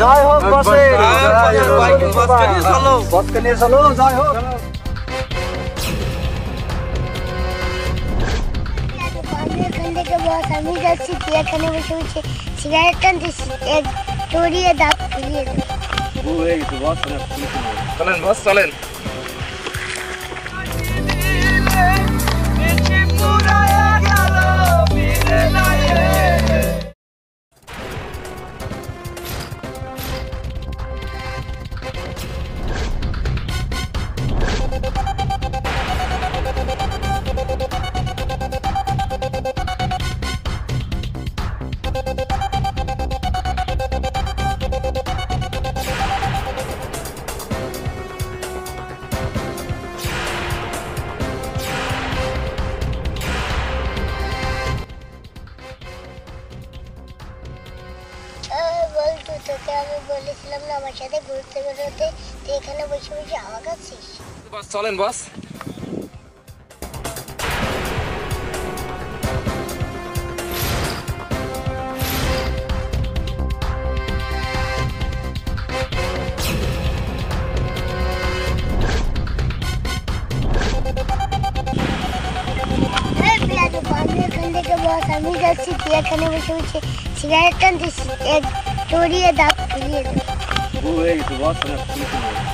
জয় হোক বসে, বসকে নিয়ে চলো। বসকে নিয়ে চলো, জয় হোক। এখান থেকে বস আমি যাচ্ছি, তুই এখানে বসে বসে সিগারেট টানছিস, এক চড়িয়ে দাঁত ফুলিয়ে দেবে। চলেন বস চলেন। বলতো তোকে আমি বলেছিলাম না আমার সাথে ঘুরতে বেরোতে, তুই এখানে বসে বসে হাওয়া খাচ্ছিস। বস চলেন বস। আমি এখান থেকে বস আমি যাচ্ছি, তুই এখানে বসে বসে সিগারেট টানছিস, এক চড়িয়ে দাঁত ফুলিয়ে দেবে।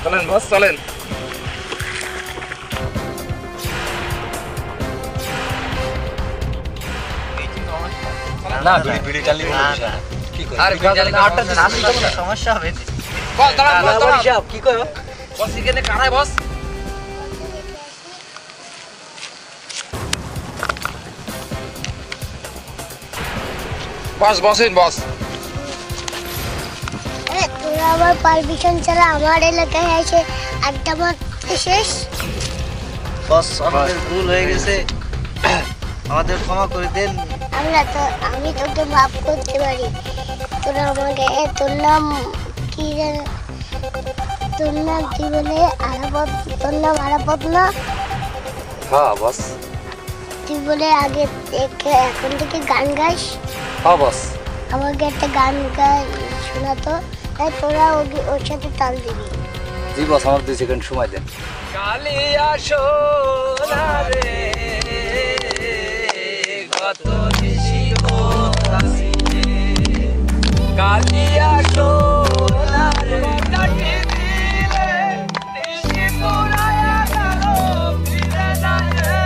চলেন বস চলেন। না বিড়ি চালি কি করে? আরে বিড়ি চালি আটটা দিন আসি তো সমস্যা হবে। বস দাঁড়ান বস দাঁড়ান। সাহেব কি কয়? বস এখানে কারাই বস। বস বসেন বস। তোরা আবার পারমিশন ছাড়া আমার এলাকায় এসে আড্ডা মারতে শেষ। বস আমাদের ভুল হয়ে গেছে, আমাদের ক্ষমা করে দেন। আমি তোকে মাফ করতে পারি। তোরা আমাকে তোর নাম কি বলে আরাপদ, তোর নাম আরাপদ না? হ্যাঁ বস। তুই বলে আগে এখন থেকে গান গাইস। হ্যাঁ বস। আমাকে একটা গান গাই শোনাতো, তাই তোরা ওর সাথে তাল দিবি। জি বস, আমার 2 সেকেন্ড সময় দেন। কালিয়া সোনা রে কত নিশি হতাছি রে, কালিয়া সোনা রে কাটি দিলে নিশি পুরায়া গেল ফিরে না এলে,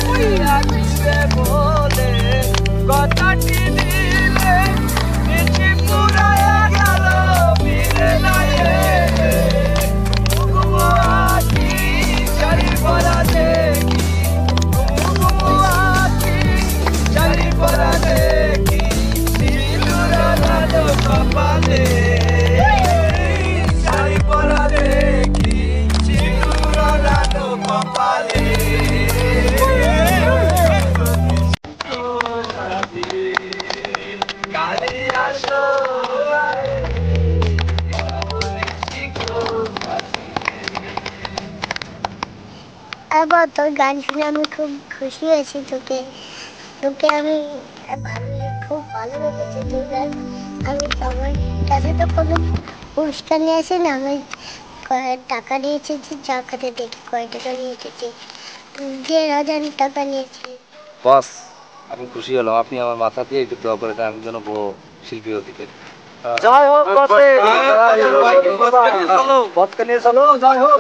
ওইয়া কিসে বলে কথাটি দিলে নিশি পুরায়া গেল ফিরে না এলে, এবার তোর গান শুনে আমি খুব খুশি হয়েছি। তোকে আমি খুব ভালো লেগেছে তোর গান। আমি আমার কাছে তো কোনো পুরস্কার নিয়ে আসি না, আমি টাকা নিয়ে এসেছি, চা খেতে দেখি কয় টাকা নিয়ে এসেছি, 1,500 টাকা নিয়েছি। বস আমি খুশি হলাম, আপনি আমার মাথা দিয়ে একটু দোয়া করে দেন, আমি যেন বড় শিল্পী হতে পারি। জয় হোক বসে, বসকে নিয়ে চলো, জয় হোক।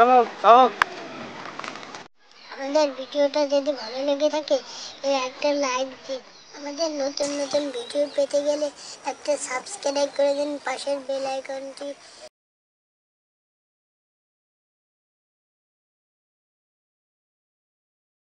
আমাদের ভিডিওটা যদি ভালো লেগে থাকে একটা লাইক দিন। আমাদের নতুন নতুন ভিডিও পেতে গেলে একটা সাবস্ক্রাইব করে দিন, পাশের বেল আইকনটি